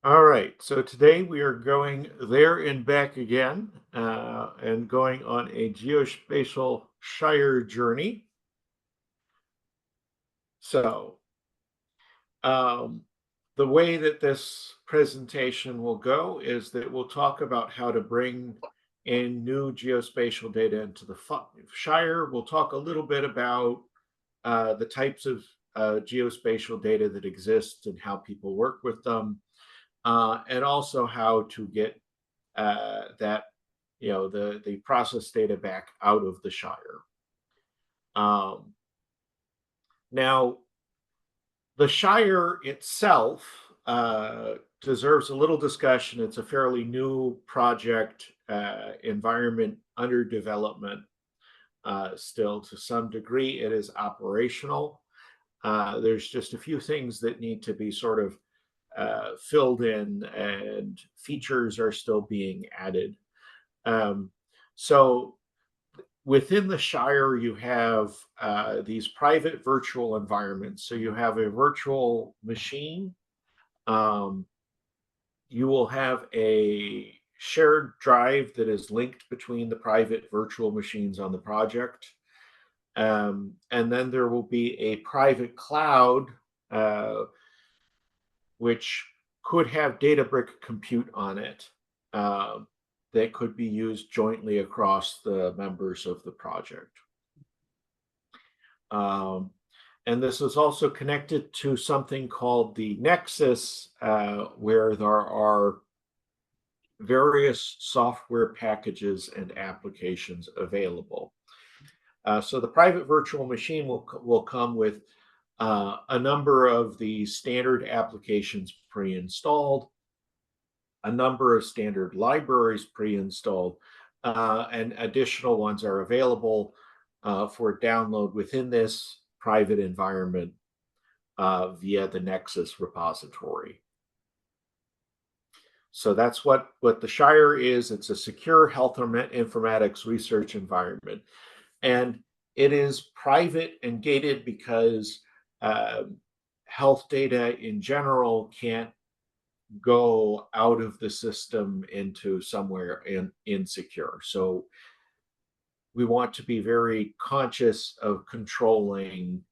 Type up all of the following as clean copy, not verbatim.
All right, so today we are going there and back again and going on a geospatial Shire journey. So, um, the way that this presentation will go is that we'll talk about how to bring in new geospatial data into the Shire. We'll talk a little bit about the types of geospatial data that exist and how people work with them, and also how to get that the process data back out of the Shire. Now, the Shire itself deserves a little discussion. It's a fairly new project, environment under development still to some degree. It is operational. There's just a few things that need to be sort of filled in, and features are still being added. So within the Shire, you have these private virtual environments. So you have a virtual machine. Um, you will have a shared drive that is linked between the private virtual machines on the project. And then there will be a private cloud, which could have Databricks compute on it. That could be used jointly across the members of the project. And this is also connected to something called the Nexus, where there are various software packages and applications available. So the private virtual machine will come with a number of the standard applications pre-installed, a number of standard libraries pre-installed, and additional ones are available for download within this private environment via the Nexus repository. So that's what the Shire is. It's a secure health informatics research environment. And it is private and gated because health data in general can't go out of the system into somewhere insecure. So we want to be very conscious of controlling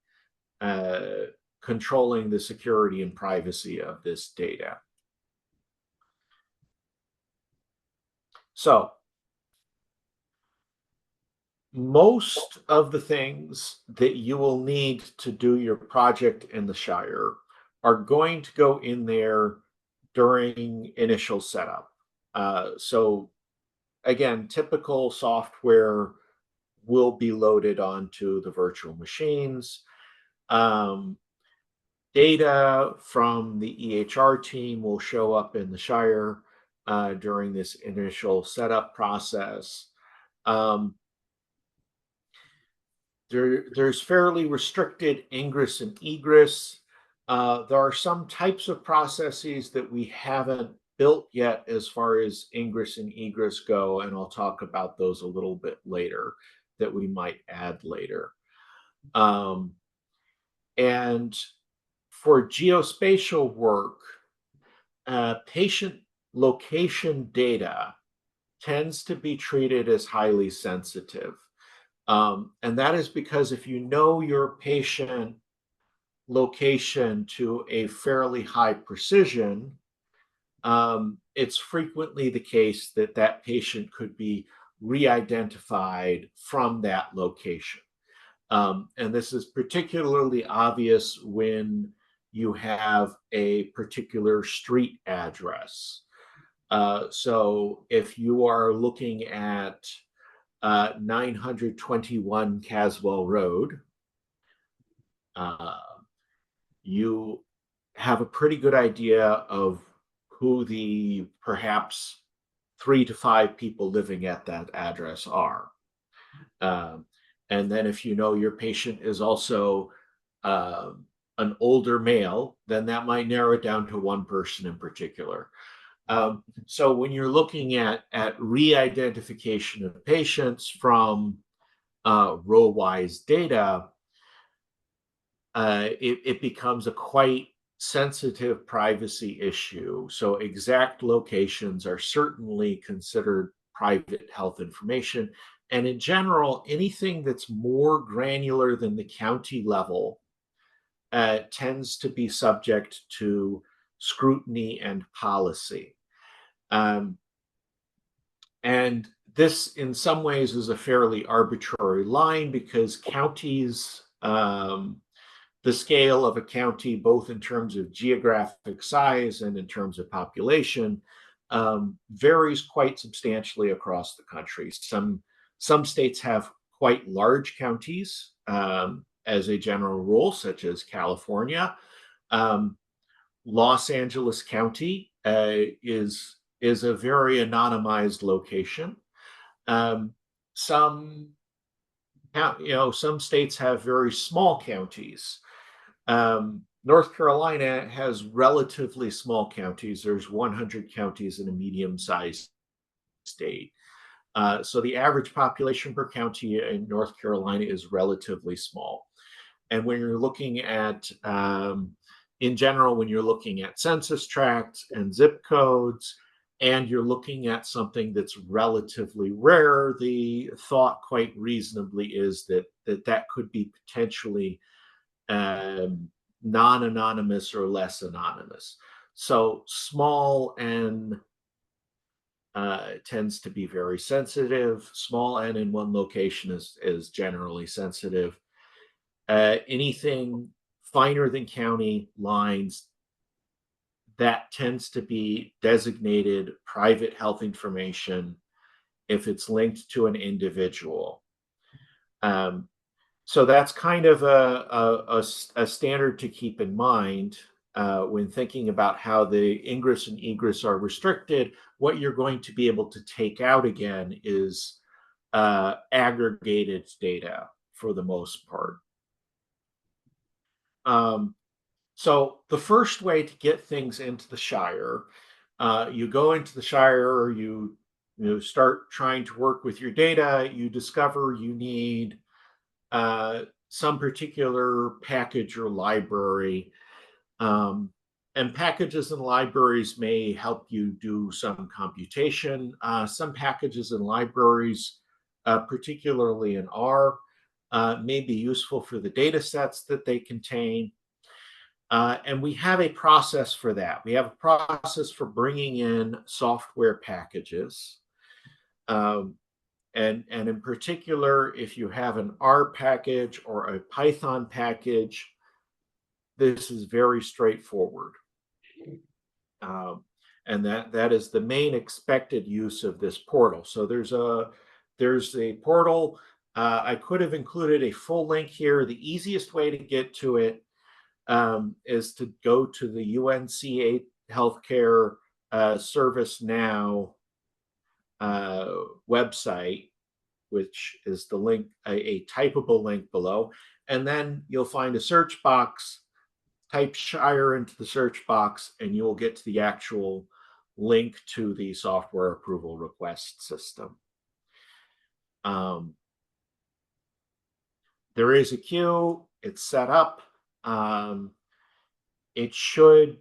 the security and privacy of this data. So most of the things that you will need to do your project in the Shire are going to go in there during initial setup. So again, typical software will be loaded onto the virtual machines. Data from the EHR team will show up in the Shire during this initial setup process. There's fairly restricted ingress and egress. There are some types of processes that we haven't built yet as far as ingress and egress go, and I'll talk about those a little bit later that we might add later. And for geospatial work, patient location data tends to be treated as highly sensitive. And that is because if you know your patient location to a fairly high precision, it's frequently the case that that patient could be re-identified from that location. And this is particularly obvious when you have a particular street address. So if you are looking at 921 Caswell Road, you have a pretty good idea of who the perhaps 3 to 5 people living at that address are. And then if you know your patient is also an older male, then that might narrow it down to one person in particular. So when you're looking at re-identification of patients from row-wise data, it becomes a quite sensitive privacy issue. So exact locations are certainly considered private health information. And in general, anything that's more granular than the county level tends to be subject to scrutiny and policy. Um, and this, in some ways, is a fairly arbitrary line because counties, the scale of a county, both in terms of geographic size and in terms of population, varies quite substantially across the country. Some states have quite large counties as a general rule, such as California. Um, Los Angeles County is a very anonymized location. Um, some some states have very small counties. North Carolina has relatively small counties. There's 100 counties in a medium-sized state. So the average population per county in North Carolina is relatively small. And when you're looking at, in general, when you're looking at census tracts and zip codes, and you're looking at something that's relatively rare, the thought quite reasonably is that could be potentially non-anonymous or less anonymous. So small n tends to be very sensitive. Small n in one location is generally sensitive. Anything finer than county lines, that tends to be designated private health information if it's linked to an individual. So that's kind of a standard to keep in mind when thinking about how the ingress and egress are restricted. What you're going to be able to take out again is aggregated data for the most part. So the first way to get things into the Shire, you go into the Shire, you start trying to work with your data, you discover you need some particular package or library. And packages and libraries may help you do some computation. Some packages and libraries, particularly in R, may be useful for the data sets that they contain. And we have a process for that. We have a process for bringing in software packages. And in particular, if you have an R package or a Python package, this is very straightforward. And that is the main expected use of this portal. So there's a portal. I could have included a full link here. The easiest way to get to it is to go to the UNC Healthcare ServiceNow website, which is the link, a typable link below. And then you'll find a search box. Type SHIRE into the search box, and you'll get to the actual link to the software approval request system. There is a queue. It's set up. It should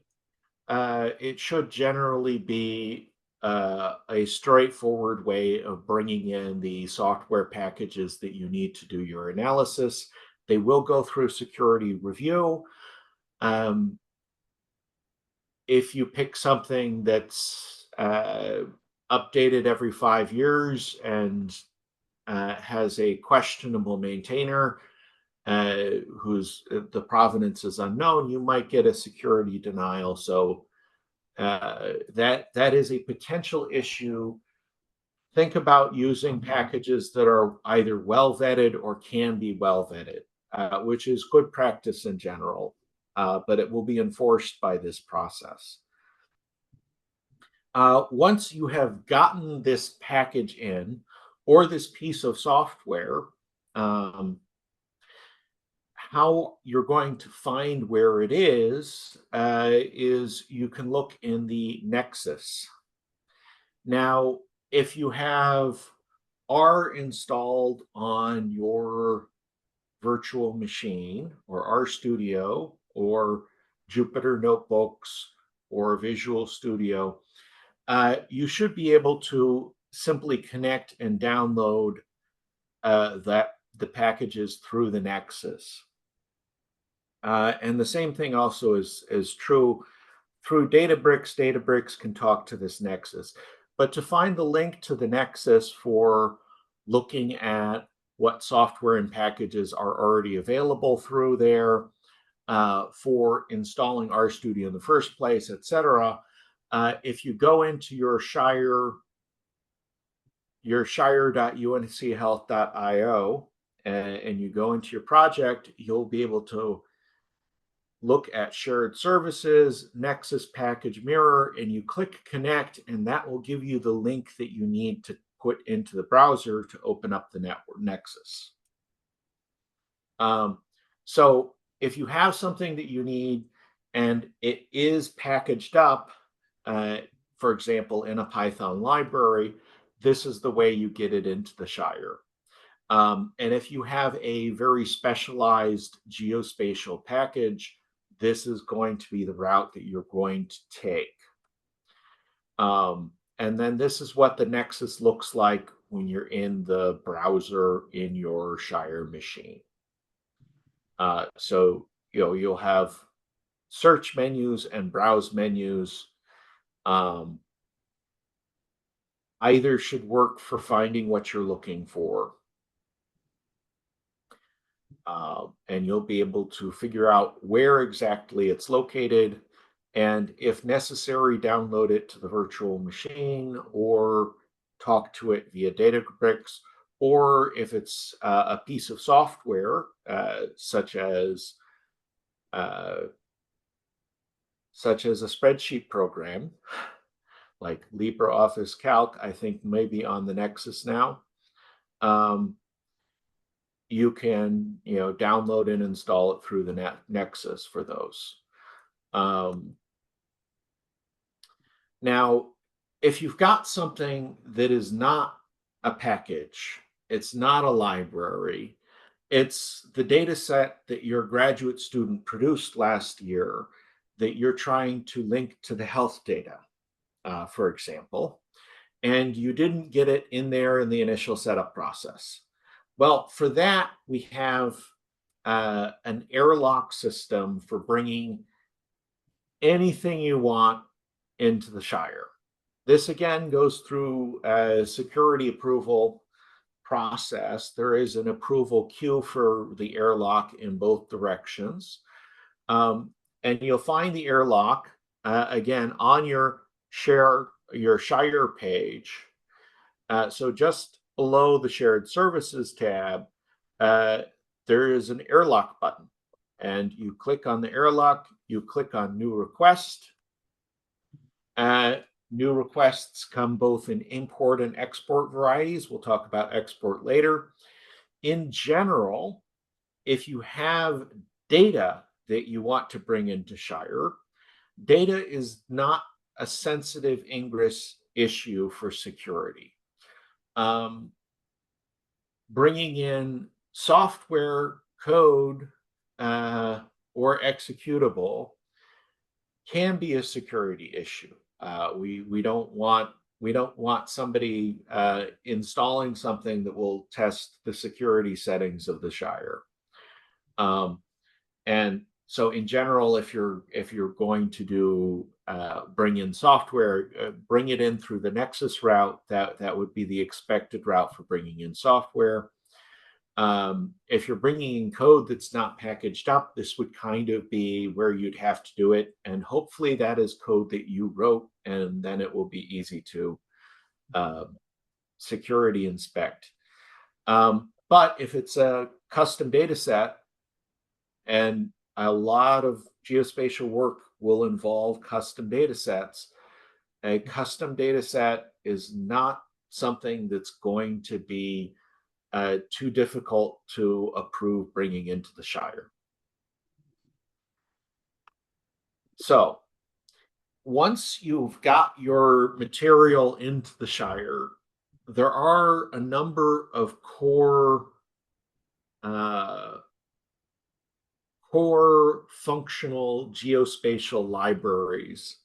generally be a straightforward way of bringing in the software packages that you need to do your analysis. They will go through security review. If you pick something that's updated every 5 years and has a questionable maintainer whose the provenance is unknown, you might get a security denial. So that is a potential issue. Think about using packages that are either well vetted or can be well vetted, which is good practice in general, but it will be enforced by this process. Once you have gotten this package in or this piece of software, how you're going to find where it is you can look in the Nexus. Now, if you have R installed on your virtual machine or RStudio or Jupyter notebooks or Visual Studio, you should be able to simply connect and download the packages through the Nexus. And the same thing also is true through Databricks. Databricks can talk to this Nexus. But to find the link to the Nexus for looking at what software and packages are already available through there, for installing RStudio in the first place, etc., if you go into your shire.unchealth.io and you go into your project, you'll be able to look at shared services, Nexus package mirror, and you click connect, and that will give you the link that you need to put into the browser to open up the network Nexus. So if you have something that you need and it is packaged up, for example, in a Python library, this is the way you get it into the Shire. And if you have a very specialized geospatial package, this is going to be the route that you're going to take. And then this is what the Nexus looks like when you're in the browser in your Shire machine. So you'll have search menus and browse menus. Either should work for finding what you're looking for. And you'll be able to figure out where exactly it's located, and if necessary, download it to the virtual machine or talk to it via Databricks, or if it's a piece of software such as a spreadsheet program like LibreOffice Calc, I think maybe on the Nexus now. You can download and install it through the Nexus for those. Now, if you've got something that is not a package, it's not a library, it's the data set that your graduate student produced last year that you're trying to link to the health data, for example, and you didn't get it in there in the initial setup process. Well, for that, we have an airlock system for bringing anything you want into the Shire. This again goes through a security approval process. There is an approval queue for the airlock in both directions. And you'll find the airlock again on your Shire page. So just below the shared services tab, there is an airlock button, and you click on the airlock, you click on new request. New requests come both in import and export varieties. We'll talk about export later. In general, if you have data that you want to bring into Shire, data is not a sensitive ingress issue for security. Bringing in software code or executable can be a security issue. We don't want somebody installing something that will test the security settings of the Shire. And so in general, if you're going to do bring in software, bring it in through the Nexus route. That would be the expected route for bringing in software. If you're bringing in code that's not packaged up, this would kind of be where you'd have to do it. And hopefully that is code that you wrote, and then it will be easy to security inspect. But if it's a custom data set, and a lot of geospatial work will involve custom data sets, a custom data set is not something that's going to be too difficult to approve bringing into the Shire. So once you've got your material into the Shire, there are a number of core core functional geospatial libraries,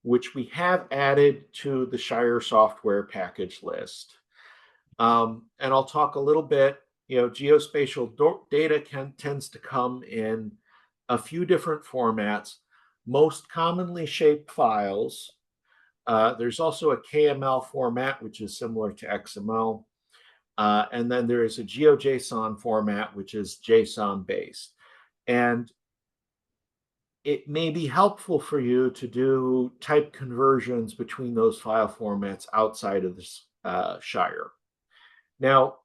which we have added to the SHIRE software package list. And I'll talk a little bit, geospatial data tends to come in a few different formats, most commonly shaped files. There's also a KML format, which is similar to XML. And then there is a GeoJSON format, which is JSON based. And it may be helpful for you to do type conversions between those file formats outside of this SHIRE. Now,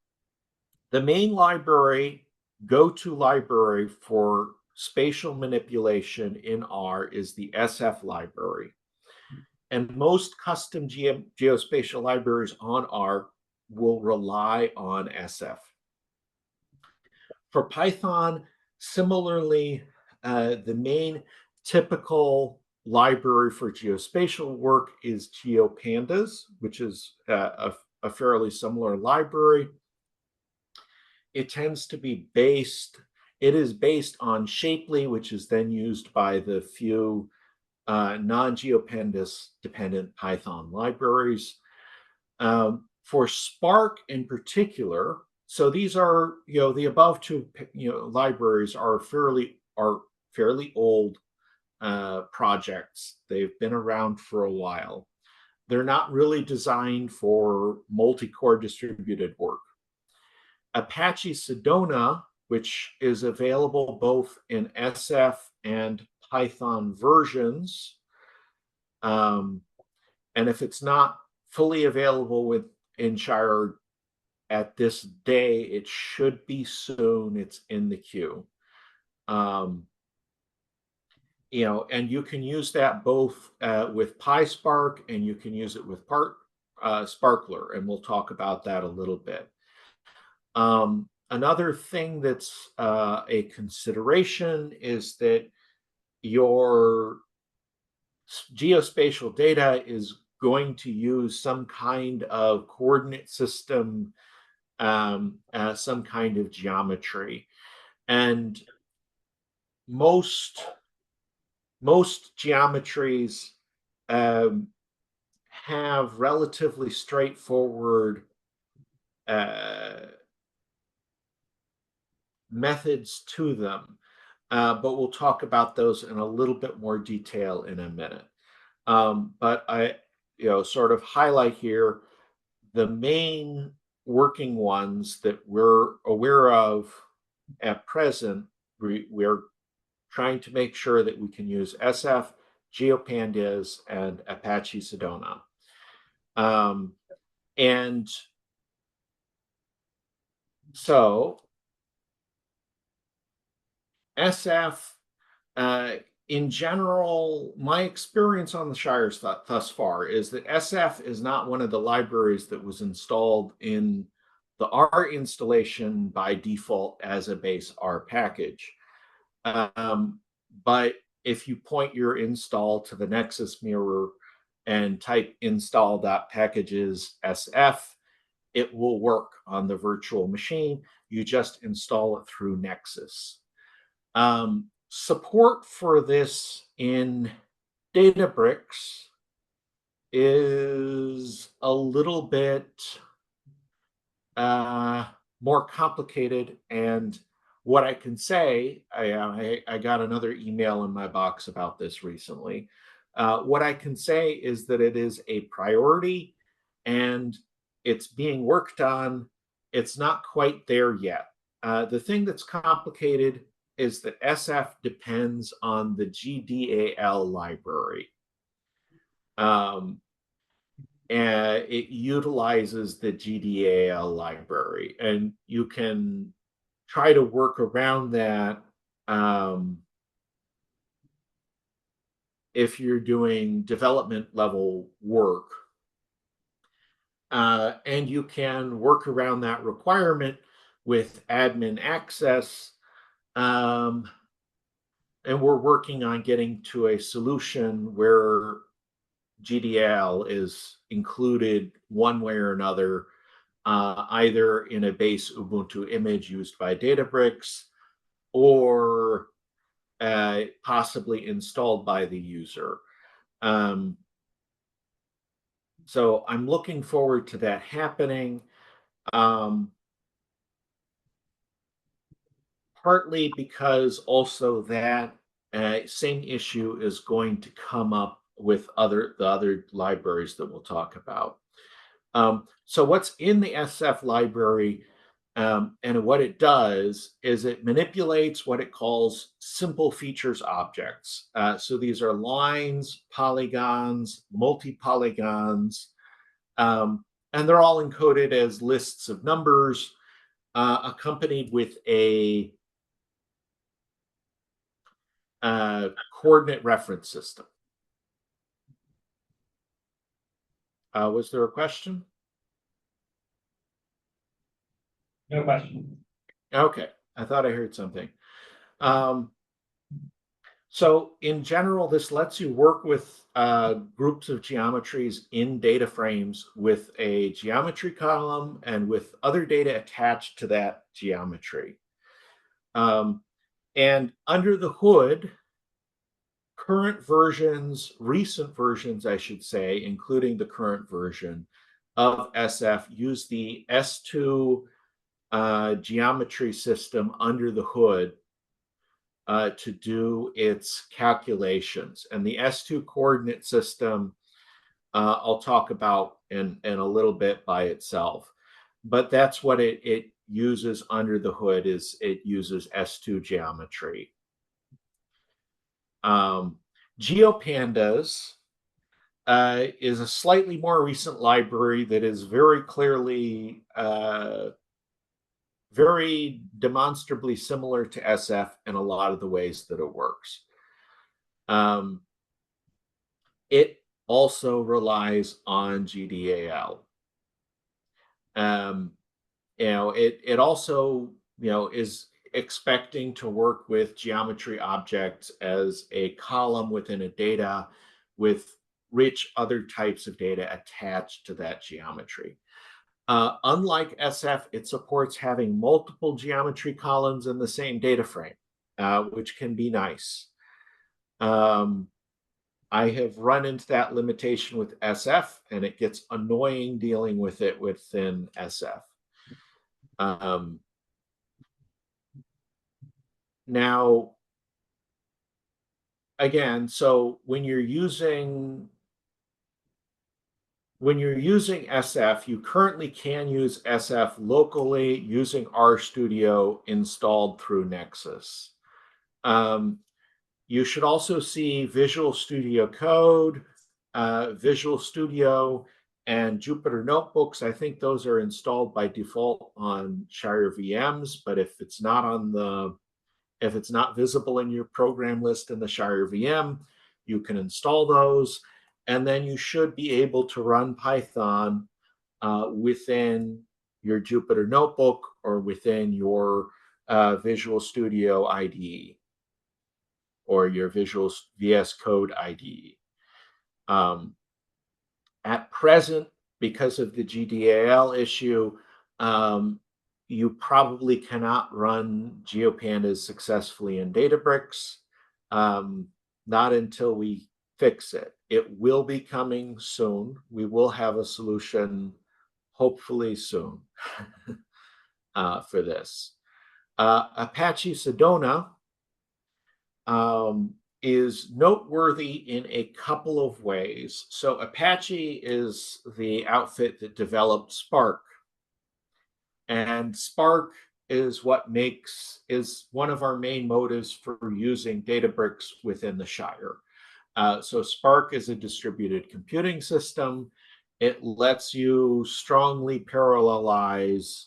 the main library, go-to library for spatial manipulation in R is the SF library. And most custom geospatial libraries on R will rely on SF. For Python, similarly, the main typical library for geospatial work is GeoPandas, which is a fairly similar library. It tends to be it is based on Shapely, which is then used by the few non-GeoPandas dependent Python libraries. For Spark in particular, so these are, the above two, libraries are fairly old projects. They've been around for a while. They're not really designed for multi-core distributed work. Apache Sedona, which is available both in SF and Python versions, and if it's not fully available in SHIRE at this day, it should be soon. It's in the queue. And you can use that both with PySpark, and you can use it with Sparkler, and we'll talk about that a little bit. Another thing that's a consideration is that your geospatial data is going to use some kind of coordinate system, some kind of geometry. And most geometries have relatively straightforward methods to them, but we'll talk about those in a little bit more detail in a minute. But I, sort of highlight here the main working ones that we're aware of at present. We're trying to make sure that we can use SF, GeoPandas, and Apache Sedona. And so SF, in general, my experience on the SHIRE thus far is that SF is not one of the libraries that was installed in the R installation by default as a base R package. But if you point your install to the Nexus mirror and type install.packages SF, it will work on the virtual machine. You just install it through Nexus. Support for this in Databricks is a little bit more complicated, and what I can say, I got another email in my box about this recently. What I can say is that it is a priority and it's being worked on. It's not quite there yet. The thing that's complicated is that SF depends on the GDAL library. And it utilizes the GDAL library, and you can try to work around that if you're doing development level work. And you can work around that requirement with admin access. And we're working on getting to a solution where GDAL is included one way or another, either in a base Ubuntu image used by Databricks or possibly installed by the user. So I'm looking forward to that happening. Partly because also that same issue is going to come up with the other libraries that we'll talk about. So what's in the SF library and what it does is it manipulates what it calls simple features objects. So these are lines, polygons, multi-polygons, and they're all encoded as lists of numbers accompanied with a coordinate reference system. Was there a question? No question. Okay, I thought I heard something. So in general, this lets you work with groups of geometries in data frames with a geometry column and with other data attached to that geometry. And under the hood, current versions, recent versions, I should say, including the current version of SF, use the S2 geometry system under the hood to do its calculations. And the S2 coordinate system, I'll talk about in a little bit by itself. But that's what it uses under the hood, is it uses S2 geometry. GeoPandas is a slightly more recent library that is very clearly, very demonstrably similar to SF in a lot of the ways that it works. It also relies on GDAL. It also, is expecting to work with geometry objects as a column within a data with rich other types of data attached to that geometry. Unlike SF, it supports having multiple geometry columns in the same data frame, which can be nice. I have run into that limitation with SF, and it gets annoying dealing with it within SF. Now, again, so when you're using SF, you currently can use SF locally using RStudio installed through Nexus. You should also see Visual Studio Code, Visual Studio, and Jupyter Notebooks. I think those are installed by default on SHIRE VMs, but if it's not visible in your program list in the SHIRE VM, you can install those. And then you should be able to run Python within your Jupyter Notebook or within your Visual Studio IDE or your Visual VS Code IDE. At present, because of the GDAL issue, you probably cannot run GeoPandas successfully in Databricks, not until we fix it. It will be coming soon. We will have a solution hopefully soon for this. Apache Sedona is noteworthy in a couple of ways. So Apache is the outfit that developed Spark. And Spark is one of our main motives for using Databricks within the Shire. So Spark is a distributed computing system. It lets you strongly parallelize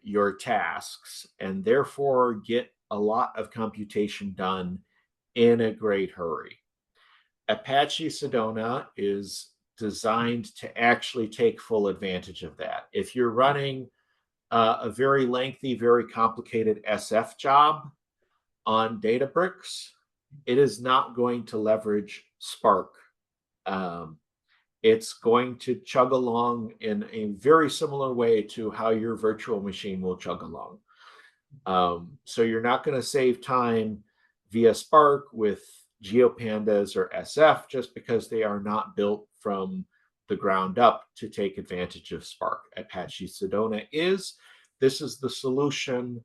your tasks and therefore get a lot of computation done in a great hurry. Apache Sedona is designed to actually take full advantage of that. If you're running a very lengthy, very complicated SF job on Databricks, it is not going to leverage Spark. It's going to chug along in a very similar way to how your virtual machine will chug along. So you're not going to save time via Spark with GeoPandas or SF just because they are not built from the ground up to take advantage of Spark. Apache Sedona is. This is the solution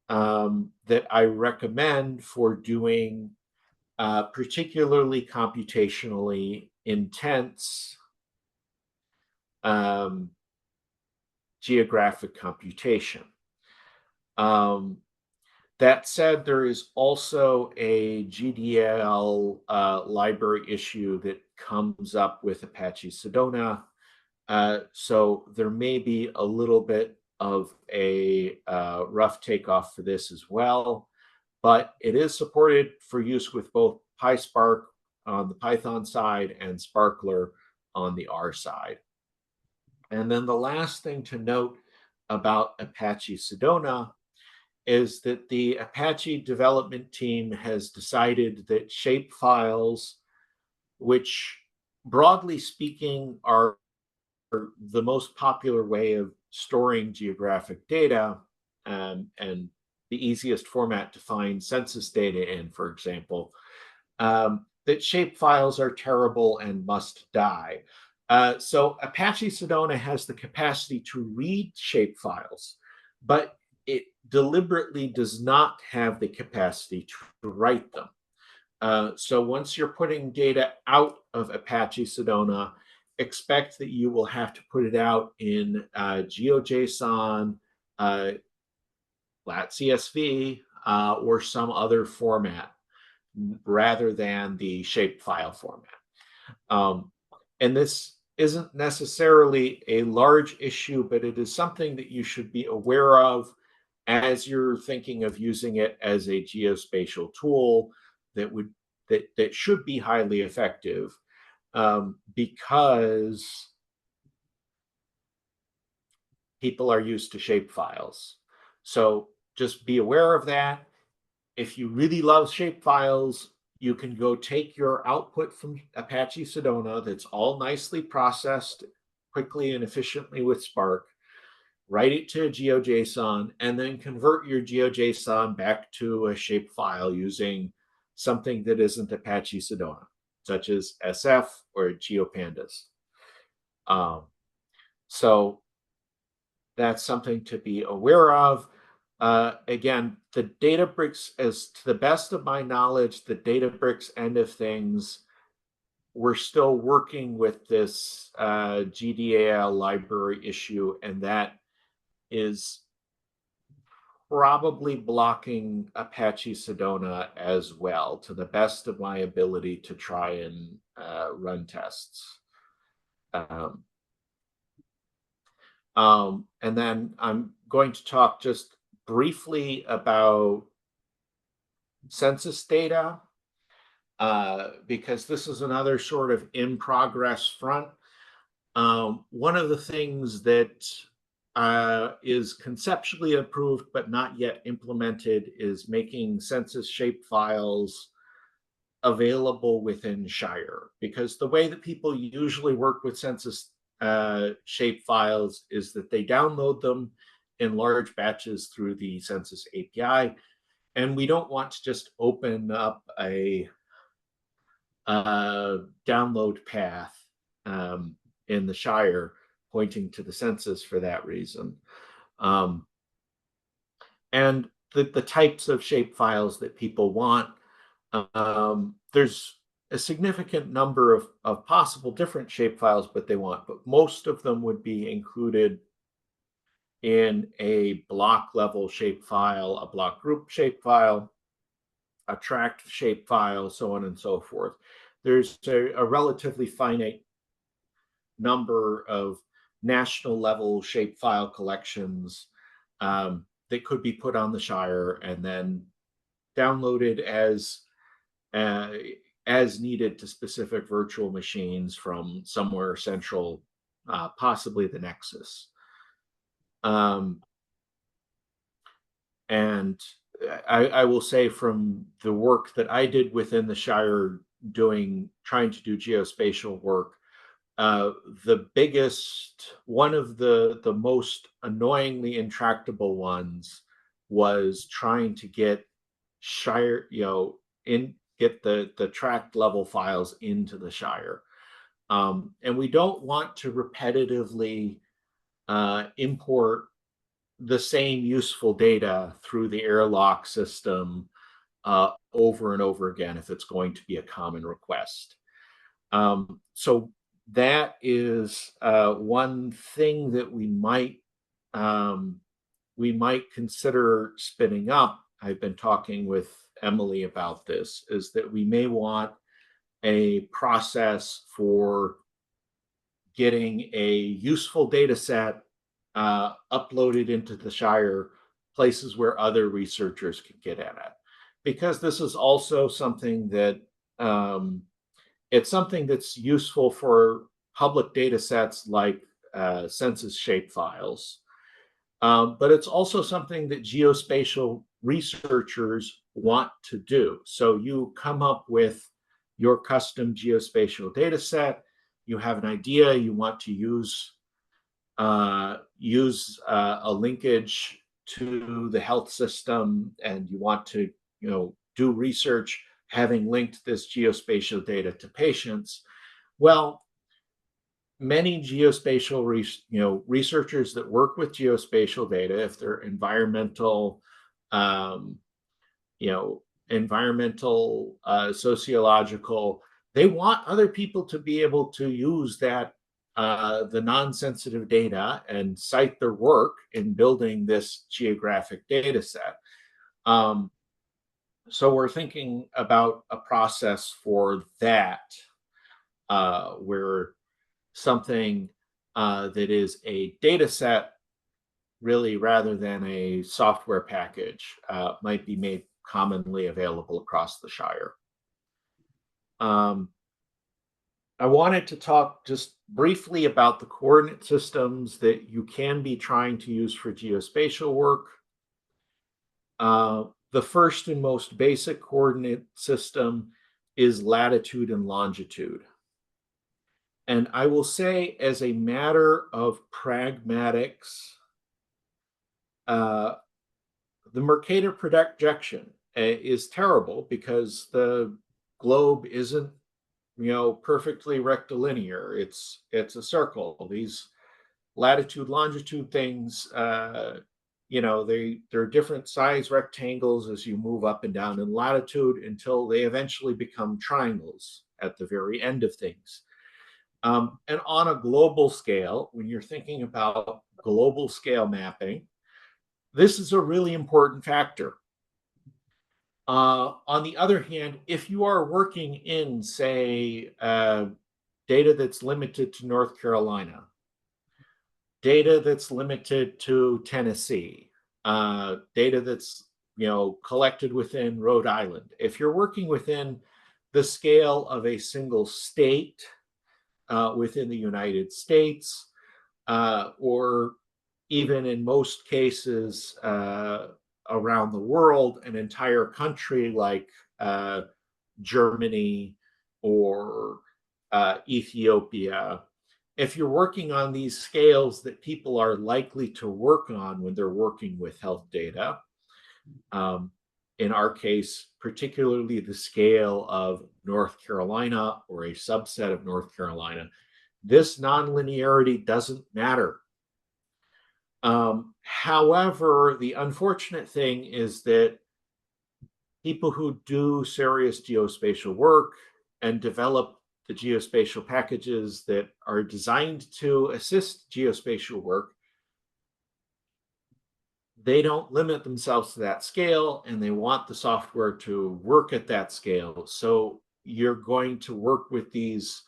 that I recommend for doing particularly computationally intense um, geographic computation. Um, that said, there is also a GDL library issue that comes up with Apache Sedona. So there may be a little bit of a rough takeoff for this as well, but it is supported for use with both PySpark on the Python side and Sparkler on the R side. And then the last thing to note about Apache Sedona is that the Apache development team has decided that shape files, which broadly speaking are the most popular way of storing geographic data, and the easiest format to find census data in, for example, that shape files are terrible and must die. So Apache Sedona has the capacity to read shape files, but it deliberately does not have the capacity to write them. So once you're putting data out of Apache Sedona, expect that you will have to put it out in GeoJSON, lat CSV, or some other format rather than the shapefile format. And this isn't necessarily a large issue, but it is something that you should be aware of as you're thinking of using it as a geospatial tool that should be highly effective, because people are used to shape files. So just be aware of that. If you really love shape files, you can go take your output from Apache Sedona that's all nicely processed quickly and efficiently with Spark, write it to a GeoJSON, and then convert your GeoJSON back to a shapefile using something that isn't Apache Sedona, such as SF or GeoPandas. So that's something to be aware of. Again, the Databricks, as to the best of my knowledge, the Databricks end of things, we're still working with this GDAL library issue, and that is probably blocking Apache Sedona as well, to the best of my ability to try and run tests. And then I'm going to talk just briefly about census data, because this is another sort of in progress front. One of the things that is conceptually approved but not yet implemented is making census shape files available within SHIRE, because the way that people usually work with census shape files is that they download them in large batches through the census API, and we don't want to just open up a download path in the SHIRE pointing to the census for that reason. And the types of shape files that people want, there's a significant number of possible different shape files, but most of them would be included in a block level shape file, a block group shape file, a tract shape file, so on and so forth. There's a relatively finite number of national level shape file collections that could be put on the SHIRE and then downloaded as needed to specific virtual machines from somewhere central, possibly the Nexus. And I will say, from the work that I did within the SHIRE trying to do geospatial work, one of the most annoyingly intractable ones was trying to get SHIRE, get the tract level files into the SHIRE. And we don't want to repetitively import the same useful data through the airlock system over and over again if it's going to be a common request. So that is one thing that we might consider spinning up. I've been talking with Emily about this, is that we may want a process for getting a useful data set uploaded into the SHIRE, places where other researchers can get at it. Because this is also something that it's something that's useful for public data sets like census shapefiles. But it's also something that geospatial researchers want to do. So you come up with your custom geospatial data set, you have an idea, you want to use a linkage to the health system, and you want to do research having linked this geospatial data to patients. Well, many geospatial researchers that work with geospatial data, if they're environmental sociological, they want other people to be able to use that the non-sensitive data and cite their work in building this geographic data set. So we're thinking about a process for that, where something that is a data set, really, rather than a software package, might be made commonly available across the SHIRE. I wanted to talk just briefly about the coordinate systems that you can be trying to use for geospatial work. The first and most basic coordinate system is latitude and longitude. And I will say, as a matter of pragmatics, the Mercator projection is terrible because the globe isn't, perfectly rectilinear. It's a circle. These latitude, longitude things, they're different size rectangles as you move up and down in latitude until they eventually become triangles at the very end of things. And on a global scale, when you're thinking about global scale mapping, this is a really important factor. On the other hand, if you are working in, say, data that's limited to North Carolina, data that's limited to Tennessee, data that's collected within Rhode Island, if you're working within the scale of a single state within the United States, or even in most cases around the world, an entire country like Germany or Ethiopia, if you're working on these scales that people are likely to work on when they're working with health data, in our case, particularly the scale of North Carolina or a subset of North Carolina, this nonlinearity doesn't matter. However, the unfortunate thing is that people who do serious geospatial work and develop the geospatial packages that are designed to assist geospatial work, they don't limit themselves to that scale, and they want the software to work at that scale. So you're going to work with these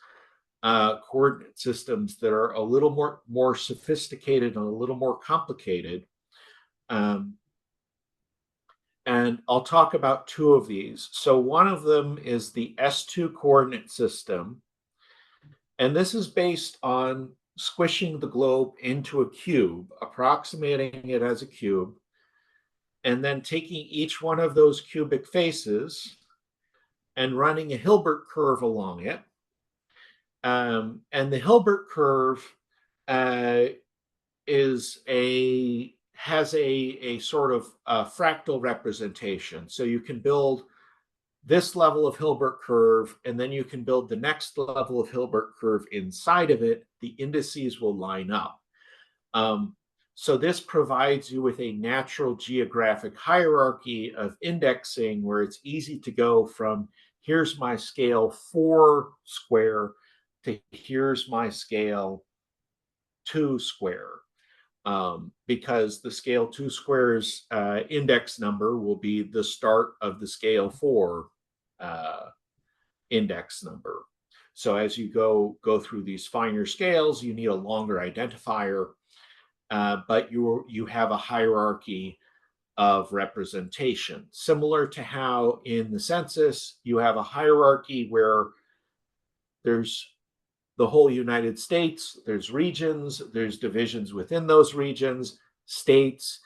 coordinate systems that are a little more sophisticated and a little more complicated. And I'll talk about two of these. So one of them is the S2 coordinate system. And this is based on squishing the globe into a cube, approximating it as a cube, and then taking each one of those cubic faces and running a Hilbert curve along it. And the Hilbert curve is a has a sort of fractal representation. So you can build this level of Hilbert curve, and then you can build the next level of Hilbert curve inside of it. The indices will line up. So this provides you with a natural geographic hierarchy of indexing where it's easy to go from here's my scale 4 square to here's my scale 2 square. Because the scale 2 squares index number will be the start of the scale 4 index number. So as you go through these finer scales, you need a longer identifier, but you have a hierarchy of representation, similar to how in the census you have a hierarchy where there's the whole United States, there's regions, there's divisions within those regions, states,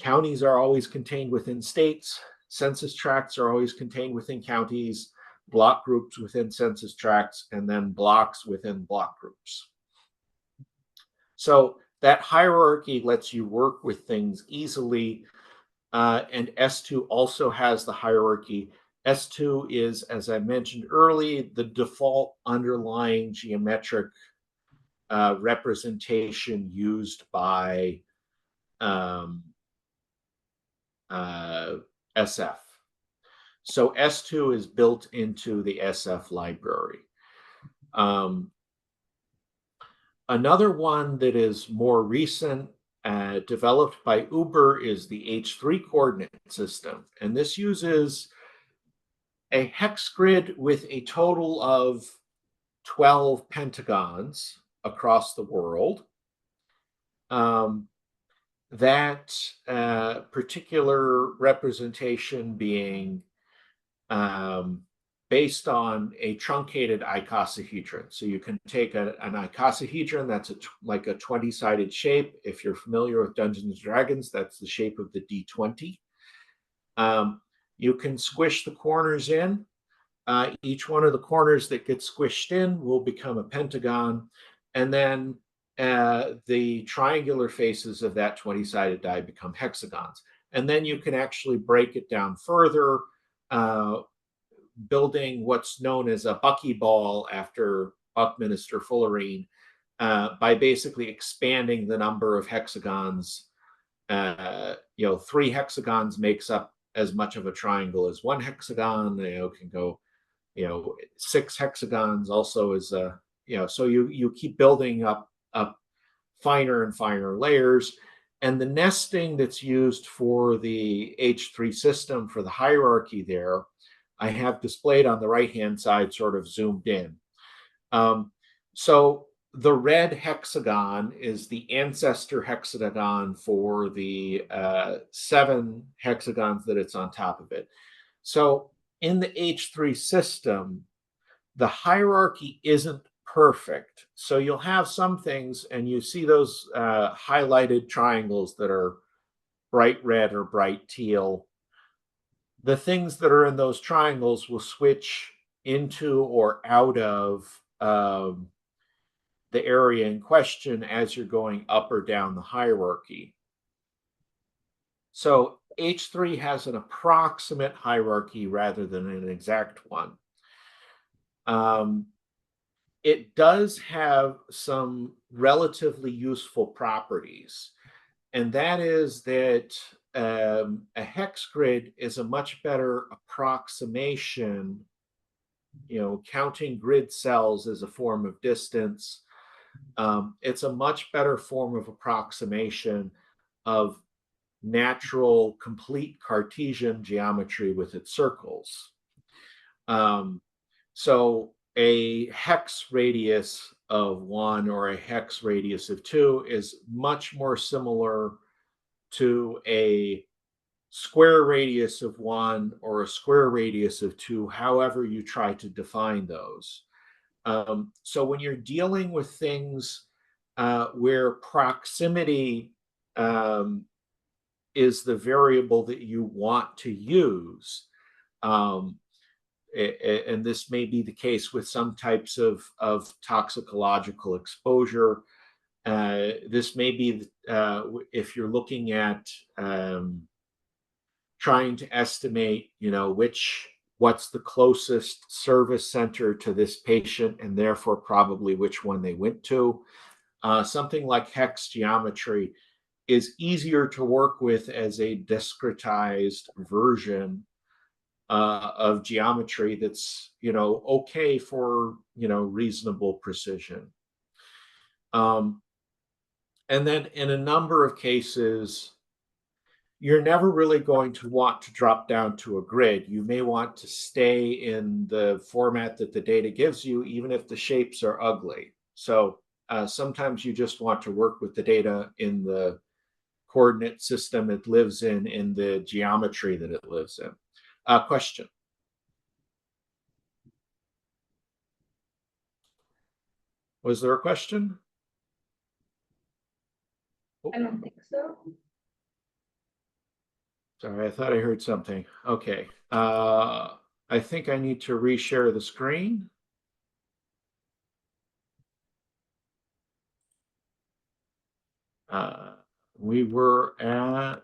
counties are always contained within states, census tracts are always contained within counties, block groups within census tracts, and then blocks within block groups. So that hierarchy lets you work with things easily. And S2 also has the hierarchy. S2 is, as I mentioned early, the default underlying geometric representation used by SF. So S2 is built into the SF library. Another one that is more recent, developed by Uber, is the H3 coordinate system. And this uses a hex grid with a total of 12 pentagons across the world. That particular representation being based on a truncated icosahedron. So you can take an icosahedron that's like a 20-sided shape. If you're familiar with Dungeons and Dragons, that's the shape of the D20. You can squish the corners in. Each one of the corners that gets squished in will become a pentagon. And then the triangular faces of that 20-sided die become hexagons. And then you can actually break it down further, building what's known as a buckyball after Buckminster Fullerene, by basically expanding the number of hexagons. 3 hexagons makes up as much of a triangle as 1 hexagon. Can go, 6 hexagons also is so you keep building up finer and finer layers. And the nesting that's used for the H3 system for the hierarchy there, I have displayed on the right-hand side, sort of zoomed in. So the red hexagon is the ancestor hexagon for the 7 hexagons that it's on top of it. So in the H3 system, the hierarchy isn't perfect. So you'll have some things, and you see those highlighted triangles that are bright red or bright teal. The things that are in those triangles will switch into or out of the area in question as you're going up or down the hierarchy. So H3 has an approximate hierarchy rather than an exact one. It does have some relatively useful properties, and that is that a hex grid is a much better approximation, counting grid cells as a form of distance. It's a much better form of approximation of natural complete Cartesian geometry with its circles. So a hex radius of 1 or a hex radius of 2 is much more similar to a square radius of 1 or a square radius of 2, however you try to define those. So when you're dealing with things where proximity is the variable that you want to use, and this may be the case with some types of toxicological exposure, This may be if you're looking at trying to estimate, what's the closest service center to this patient, and therefore probably which one they went to. Something like hex geometry is easier to work with as a discretized version of geometry that's okay for reasonable precision. And then in a number of cases, you're never really going to want to drop down to a grid. You may want to stay in the format that the data gives you, even if the shapes are ugly. So sometimes you just want to work with the data in the coordinate system it lives in the geometry that it lives in. Question? Was there a question? I don't think so. Sorry, I thought I heard something. Okay. I think I need to reshare the screen. We were at,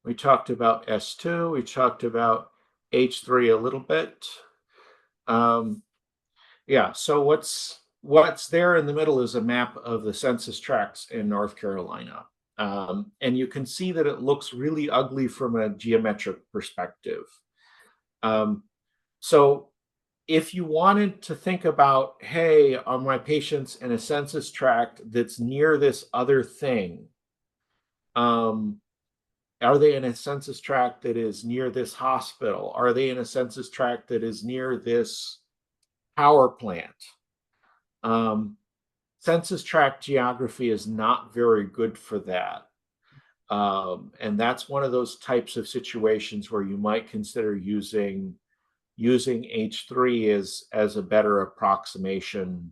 we talked about S2, we talked about H3 a little bit. Yeah, so what's there in the middle is a map of the census tracts in North Carolina. And you can see that it looks really ugly from a geometric perspective. So if you wanted to think about, hey, are my patients in a census tract that's near this other thing? Are they in a census tract that is near this hospital? Are they in a census tract that is near this power plant? Census tract geography is not very good for that. And that's one of those types of situations where you might consider using H3 as a better approximation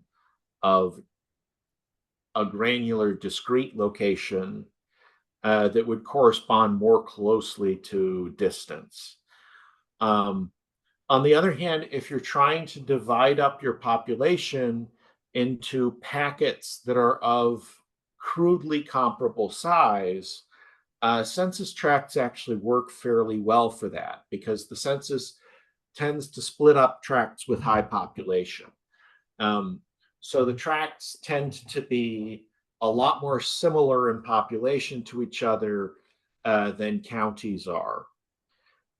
of a granular discrete location that would correspond more closely to distance. On the other hand, if you're trying to divide up your population into packets that are of crudely comparable size, census tracts actually work fairly well for that, because the census tends to split up tracts with high population. So the tracts tend to be a lot more similar in population to each other than counties are.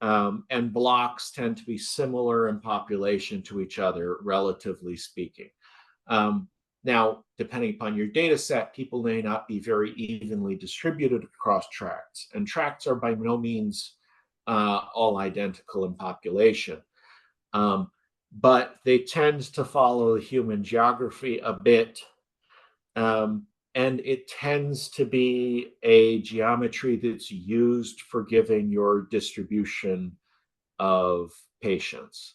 And blocks tend to be similar in population to each other, relatively speaking. Now, depending upon your data set, people may not be very evenly distributed across tracts, and tracts are by no means all identical in population. But they tend to follow human geography a bit, and it tends to be a geometry that's used for giving your distribution of patients.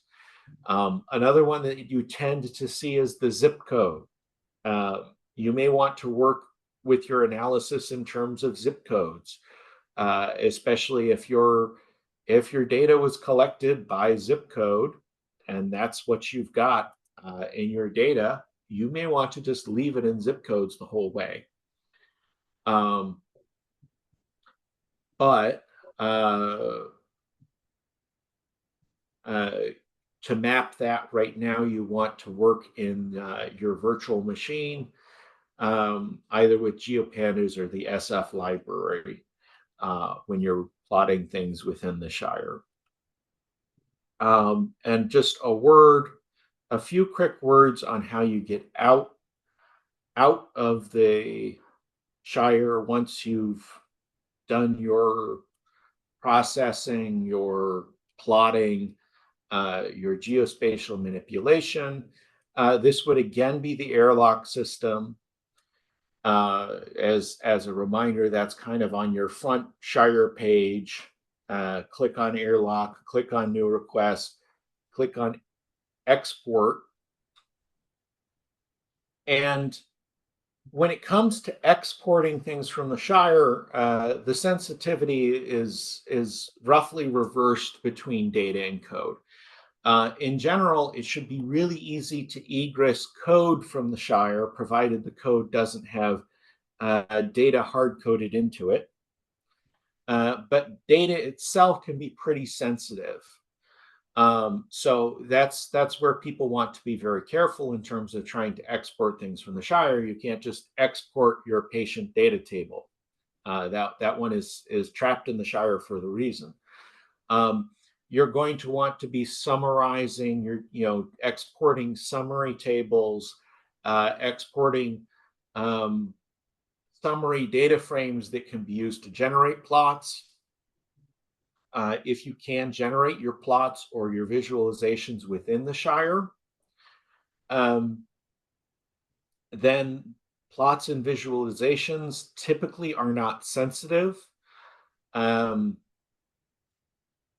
Another one that you tend to see is the zip code. You may want to work with your analysis in terms of zip codes, especially if your data was collected by zip code, and that's what you've got in your data. You may want to just leave it in zip codes the whole way. But to map that right now, you want to work in your virtual machine, either with GeoPandas or the SF library when you're plotting things within the SHIRE. And just a few quick words on how you get out of the SHIRE once you've done your processing, your plotting, your geospatial manipulation. This would again be the airlock system. As a reminder, that's kind of on your front SHIRE page. Click on airlock, click on new request, click on export. And when it comes to exporting things from the SHIRE, the sensitivity is roughly reversed between data and code. In general, it should be really easy to egress code from the SHIRE, provided the code doesn't have data hard-coded into it. But data itself can be pretty sensitive. So that's where people want to be very careful in terms of trying to export things from the SHIRE. You can't just export your patient data table. That one is trapped in the SHIRE for the reason. You're going to want to be summarizing your, exporting summary tables, exporting summary data frames that can be used to generate plots. If you can generate your plots or your visualizations within the SHIRE, then plots and visualizations typically are not sensitive.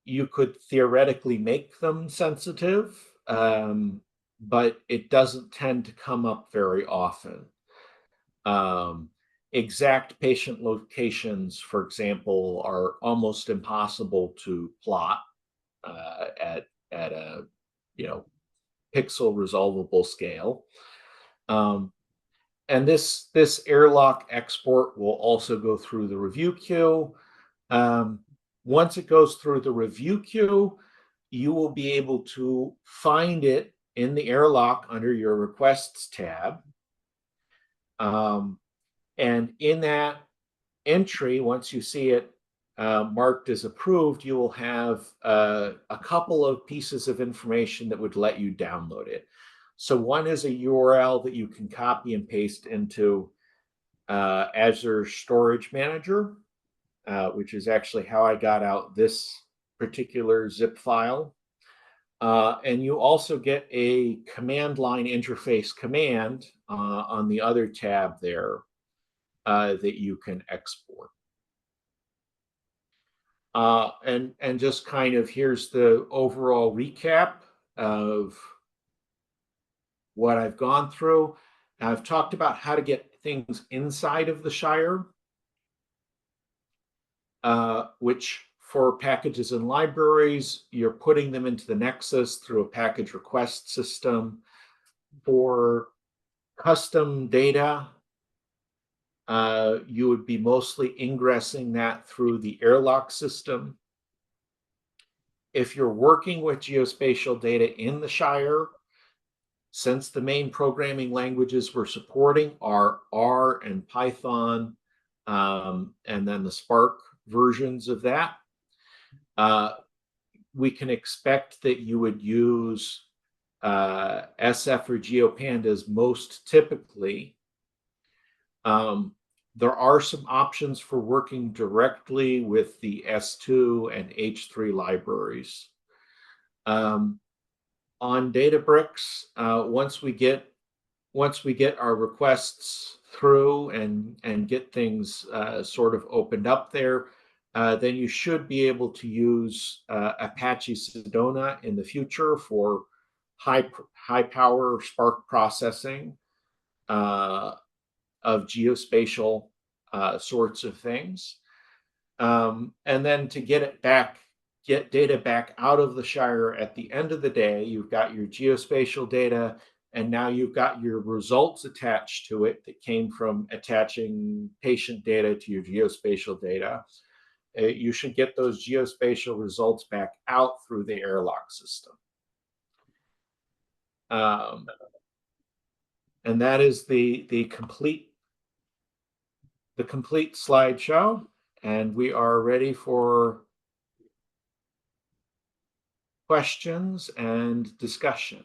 You could theoretically make them sensitive, but it doesn't tend to come up very often. Exact patient locations, for example, are almost impossible to plot at a pixel resolvable scale. And this airlock export will also go through the review queue. Once it goes through the review queue, you will be able to find it in the airlock under your requests tab. And in that entry, once you see it marked as approved, you will have a couple of pieces of information that would let you download it. So one is a URL that you can copy and paste into Azure Storage Manager, which is actually how I got out this particular zip file. And you also get a command line interface command on the other tab there that you can export. And just kind of here's the overall recap of what I've gone through. Now, I've talked about how to get things inside of the SHIRE, which for packages and libraries, you're putting them into the Nexus through a package request system. For custom data, you would be mostly ingressing that through the airlock system. If you're working with geospatial data in the SHIRE, since the main programming languages we're supporting are R and Python, and then the Spark versions of that, we can expect that you would use SF or GeoPandas most typically. There are some options for working directly with the S2 and H3 libraries. On Databricks, once we get our requests through and get things sort of opened up there, then you should be able to use Apache Sedona in the future for high power Spark processing of geospatial sorts of things. And then to get data back out of the SHIRE at the end of the day, you've got your geospatial data, and now you've got your results attached to it that came from attaching patient data to your geospatial data. You should get those geospatial results back out through the airlock system. And that is the complete slideshow, and we are ready for questions and discussion.